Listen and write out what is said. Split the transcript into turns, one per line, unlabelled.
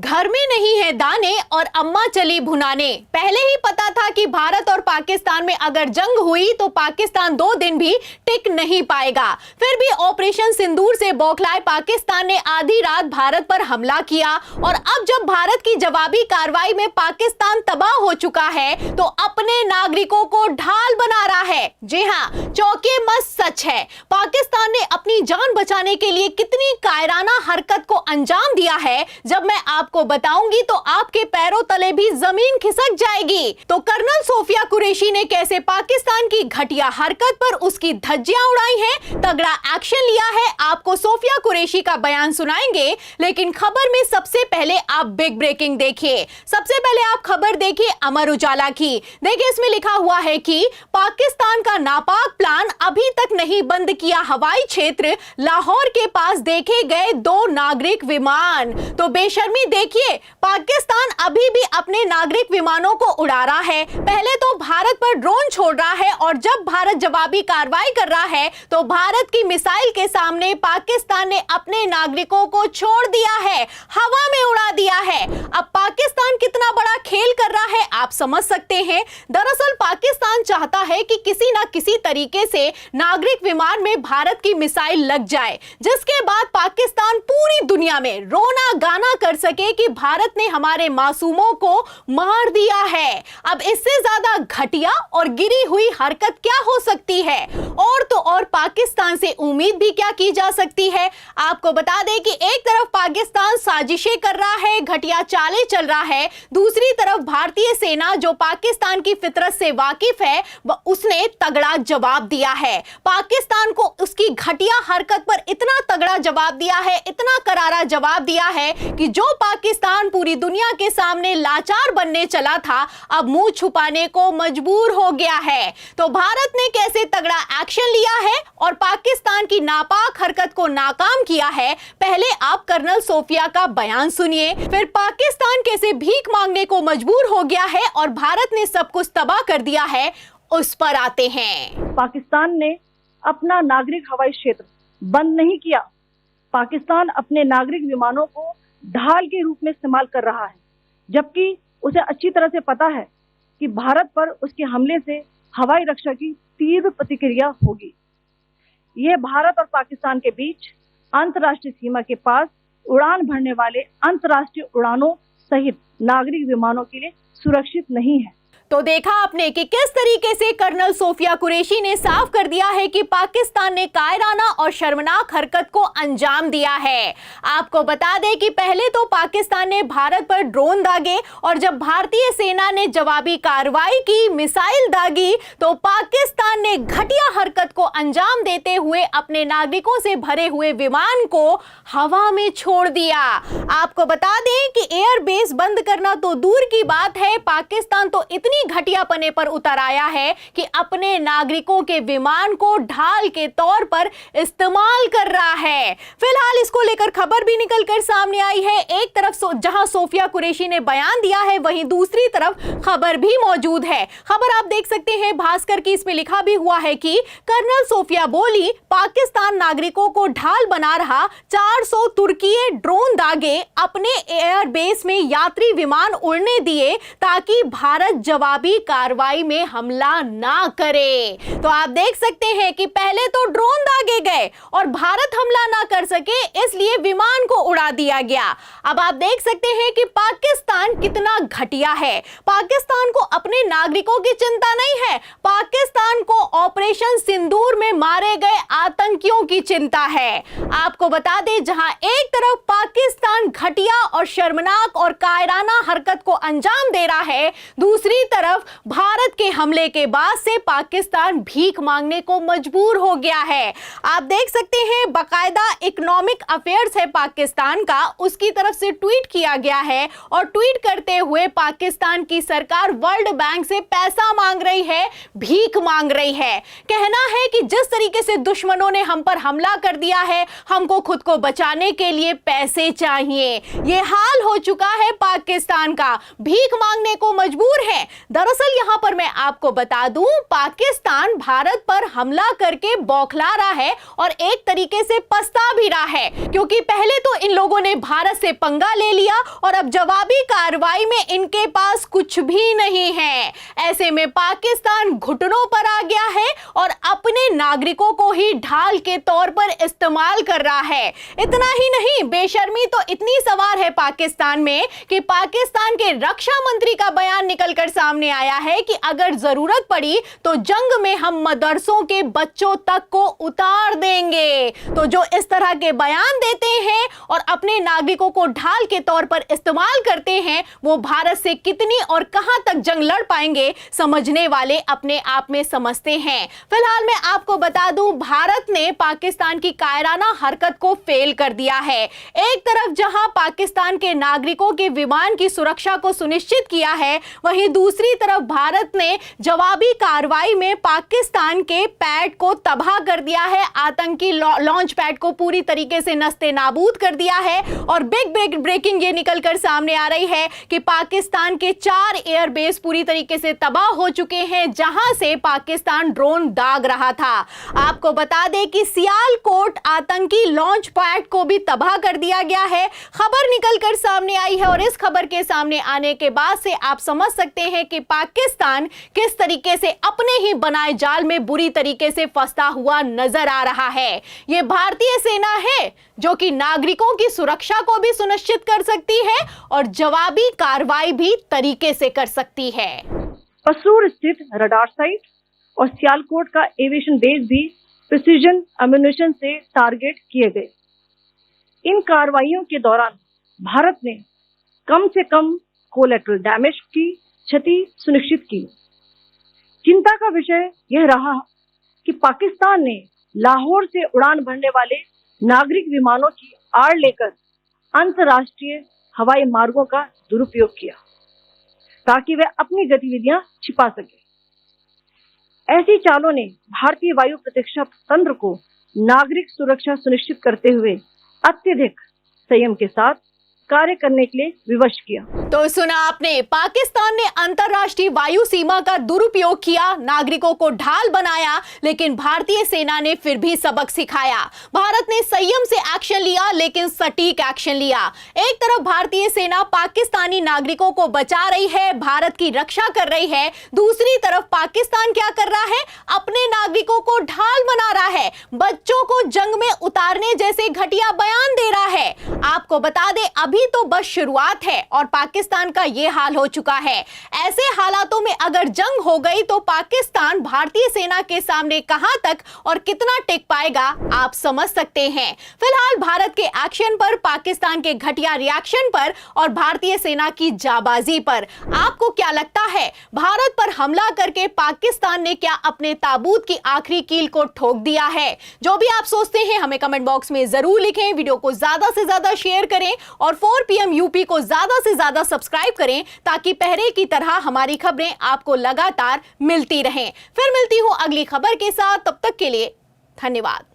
घर में नहीं है दाने और अम्मा चली भुनाने। पहले ही पता था कि भारत और पाकिस्तान में अगर जंग हुई तो पाकिस्तान 2 दिन भी टिक नहीं पाएगा। फिर भी ऑपरेशन सिंदूर से बौखलाए पाकिस्तान ने आधी रात भारत पर हमला किया और अब जब भारत की जवाबी कार्रवाई में पाकिस्तान तबाह हो चुका है तो अपने नागरिकों को ढाल बना रहा है। जी हाँ, चौके मस्त सच है। पाकिस्तान ने अपनी जान बचाने के लिए कितनी कायराना हरकत को अंजाम दिया है, जब मैं आपको बताऊंगी तो आपके पैरों तले भी जमीन खिसक जाएगी। तो कर्नल सोफिया कुरैशी ने कैसे पाकिस्तान की घटिया हरकत पर उसकी धज्जियां उड़ाई हैं, तगड़ा एक्शन लिया है, आपको सोफिया कुरैशी का बयान सुनाएंगे। लेकिन खबर में सबसे पहले आप बिग ब्रेकिंग देखिए। सबसे पहले आप खबर देखिए अमर उजाला की। देखिए इसमें लिखा हुआ है कि पाकिस्तान का नापाक प्लान अभी तक नहीं बंद किया हवाई क्षेत्र, लाहौर के पास देखे गए 2 नागरिक विमान। तो बेशर्मी देखिए, पाकिस्तान अभी भी अपने नागरिक विमानों को उड़ा रहा है। पहले तो भारत पर ड्रोन छोड़ रहा है और जब भारत जवाबी कार्रवाई कर रहा है तो भारत की मिसाइल के सामने पाकिस्तान ने अपने नागरिकों को छोड़ दिया है, हवा में उड़ा दिया है। अब पाकिस्तान कितना बड़ा खेल कर रहा है आप समझ सकते हैं। दरअसल पाकिस्तान चाहता है कि किसी ना किसी तरीके से नागरिक विमान में भारत की मिसाइल लग जाए, जिसके बाद पाकिस्तान पूरी दुनिया में रोना गाना कर सके कि भारत ने हमारे मासूमों को मार दिया है। अब इससे ज्यादा घटिया और गिरी हुई हरकत क्या हो सकती है? और तो और पाकिस्तान से उम्मीद भी क्या की जा सकती है? आपको बता दें कि एक तरफ पाकिस्तान साजिशें कर रहा है, घटिया चालें चल रहा है, दूसरी तरफ भारतीय सेना जो पाकिस्तान की फितरत से वाकिफ है उसने तगड़ा जवाब दिया है। पाकिस्तान को उसकी घटिया हरकत पर इतना तगड़ा जवाब दिया है, इतना करारा जवाब दिया है कि जो पाकिस्तान पूरी दुनिया के सामने लाचार बनने चला था अब मुंह छुपाने को मजबूर हो गया है। तो भारत ने कैसे तगड़ा एक्शन लिया है और पाकिस्तान की नापाक हरकत को नाकाम किया है, पहले आप कर्नल सोफिया का बयान सुनिए। फिर पाकिस्तान कैसे भीख मांगने को मजबूर हो गया है और भारत ने सब कुछ तबाह कर दिया है, उस पर आते हैं।
पाकिस्तान ने अपना नागरिक हवाई क्षेत्र बंद नहीं किया। पाकिस्तान अपने नागरिक विमानों को ढाल के रूप में इस्तेमाल कर रहा है, जबकि उसे अच्छी तरह से पता है कि भारत पर उसके हमले से हवाई रक्षा की तीव्र प्रतिक्रिया होगी। यह भारत और पाकिस्तान के बीच अंतर्राष्ट्रीय सीमा के पास उड़ान भरने वाले अंतर्राष्ट्रीय उड़ानों सहित नागरिक विमानों के लिए सुरक्षित नहीं है।
तो देखा आपने कि किस तरीके से कर्नल सोफिया कुरैशी ने साफ कर दिया है कि पाकिस्तान ने कायराना और शर्मनाक हरकत को अंजाम दिया है। आपको बता दें कि पहले तो पाकिस्तान ने भारत पर ड्रोन दागे और जब भारतीय सेना ने जवाबी कार्रवाई की, मिसाइल दागी, तो पाकिस्तान ने घटिया हरकत को अंजाम देते हुए अपने नागरिकों से भरे हुए विमान को हवा में छोड़ दिया। आपको बता दें कि एयरबेस बंद करना तो दूर की बात है, पाकिस्तान तो इतनी घटियापने पर उतर आया है कि अपने नागरिकों के विमान को ढाल के तौर पर इस्तेमाल कर रहा है। फिलहाल इसको लेकर खबर भी निकलकर सामने आई है। एक तरफ जहां सोफिया कुरैशी ने बयान दिया है, वहीं दूसरी तरफ खबर भी मौजूद है। खबर आप देख सकते हैं भास्कर की, इसमें लिखा भी हुआ है कि कर्नल सोफिया बोली, पाकिस्तान नागरिकों को ढाल बना रहा, 400 तुर्कीय ड्रोन दागे, अपने एयरबेस में यात्री विमान उड़ने दिए ताकि भारत जवाबी कार्रवाई में हमला ना करे। तो आप देख सकते हैं कि पहले तो ड्रोन दागे गए और भारत हमला ना कर सके, इसलिए विमान को उड़ा दिया गया। अब आप देख सकते हैं कि पाकिस्तान कितना घटिया है। पाकिस्तान को अपने नागरिकों की चिंता नहीं है, पाकिस्तान को ऑपरेशन सिंदूर में मारे गए आतंकियों की चिंता है। आपको बता दें, जहां एक तरफ पाकिस्तान घटिया और शर्मनाक और कायराना हरकत को अंजाम दे रहा है, दूसरी तरफ भारत के हमले के बाद से पाकिस्तान भीख मांगने को मजबूर हो गया है। आप देख सकते हैं बाकायदा इकोनॉमिक अफेयर्स है पाकिस्तान का, उसकी तरफ से ट्वीट किया गया है और ट्वीट करते हुए पाकिस्तान की सरकार वर्ल्ड बैंक से पैसा मांग रही है, भीख मांग रही है। कहना है कि जिस तरीके से दुश्मनों ने हम पर हमला कर दिया है, हमको खुद को बचाने के लिए पैसे चाहिए। यह हाल हो चुका है पाकिस्तान का, भीख मांगने को मजबूर है। दरअसल यहाँ पर मैं आपको बता दूं, पाकिस्तान भारत पर हमला करके बौखला रहा है और एक तरीके से पछता भी रहा है, क्योंकि पहले तो इन लोगों ने भारत से पंगा ले लिया और अब जवाबी कार्रवाई में इनके पास कुछ भी नहीं है। ऐसे में पाकिस्तान घुटनों पर आ गया है और अपने नागरिकों को ही ढाल के तौर पर इस्तेमाल कर रहा है। इतना ही नहीं, बेशर्मी तो इतनी सवार है पाकिस्तान में कि पाकिस्तान के रक्षा मंत्री का बयान निकलकर सामने आया है कि अगर जरूरत पड़ी तो जंग में हम मदरसों के बच्चों तक को उतार देंगे। तो जो इस तरह के बयान देते हैं और अपने नागरिकों को ढाल के तौर पर इस्तेमाल करते हैं, वो भारत से कितनी और कहां तक जंग लड़ पाएंगे समझने वाले अपने आप में समझते हैं। फिलहाल मैं आपको बता दूं, भारत ने पाकिस्तान की कायराना हरकत को फेल कर दिया है। एक तरफ जहां पाकिस्तान के नागरिकों के विमान की सुरक्षा को सुनिश्चित किया है, वहीं दूसरी तरफ भारत ने जवाबी कार्रवाई में पाकिस्तान के पैड को तबाह कर दिया है, आतंकी लॉन्च पैड को पूरी तरीके से नस्ते नाबूद कर दिया है। और बिग ब्रेकिंग ये निकलकर सामने आ रही है कि पाकिस्तान के 4 एयरबेस पूरी तरीके से तबाह हो चुके हैं, जहां से पाकिस्तान ड्रोन दाग रहा था। आपको बता दें कि सियालकोट आतंकी लॉन्च पैड को भी तबाह कर दिया गया है। खबर निकलकर सामने आई है और इस खबर के सामने आने के बाद से आप समझ सकते हैं कि पाकिस्तान किस तरीके से अपने ही बनाए जाल में बुरी तरीके से फंसता हुआ नजर आ रहा है। यह भारतीय सेना है जो कि नागरिकों की सुरक्षा को भी सुनिश्चित कर सकती है और जवाबी कार्रवाई भी तरीके से कर सकती है।
पसूर स्थित रडार साइट और सियालकोट का एविएशन बेस भी प्रिसीजन एम्यूनिशन से टारगेट किए गए। इन कार्रवाइयों के दौरान भारत ने कम से कम कोलैटरल डैमेज की क्षति सुनिश्चित की। चिंता का विषय यह रहा कि पाकिस्तान ने लाहौर से उड़ान भरने वाले नागरिक विमानों की आड़ लेकर अंतर्राष्ट्रीय हवाई मार्गों का दुरुपयोग किया ताकि वे अपनी गतिविधियां छिपा सके। ऐसी चालों ने भारतीय वायु प्रतिरक्षा तंत्र को नागरिक सुरक्षा सुनिश्चित करते हुए अत्यधिक संयम के साथ कार्य करने के लिए विवश किया।
तो सुना आपने, पाकिस्तान ने अंतर्राष्ट्रीय वायु सीमा का दुरुपयोग किया, नागरिकों को ढाल बनाया, लेकिन भारतीय सेना ने फिर भी सबक सिखाया। भारत ने संयम से एक्शन लिया, लेकिन सटीक एक्शन लिया। एक तरफ भारतीय सेना पाकिस्तानी नागरिकों को बचा रही है, भारत की रक्षा कर रही है, दूसरी तरफ पाकिस्तान क्या कर रहा है, अपने नागरिकों को ढाल बना रहा है, बच्चों को जंग में उतारने जैसे घटिया बयान दे रहा है। आपको बता दें, अभी तो बस शुरुआत है और पाकिस्तान का यह हाल हो चुका है। ऐसे हालातों में अगर जंग हो गई तो पाकिस्तान भारतीय सेना के सामने कहां तक और कितना टिक पाएगा, आप समझ सकते हैं। फिलहाल भारत के एक्शन पर, पाकिस्तान के घटिया रिएक्शन पर और भारतीय सेना की जाबाजी पर आपको क्या लगता है, भारत पर हमला करके पाकिस्तान ने क्या अपने ताबूत की आखिरी कील को ठोक दिया है? जो भी आप सोचते हैं हमें कमेंट बॉक्स में जरूर लिखें। वीडियो को ज्यादा से ज्यादा शेयर करें और 4 PM यूपी को ज्यादा से ज्यादा सब्सक्राइब करें ताकि पहले की तरह हमारी खबरें आपको लगातार मिलती रहें। फिर मिलती हूं अगली खबर के साथ, तब तक के लिए धन्यवाद।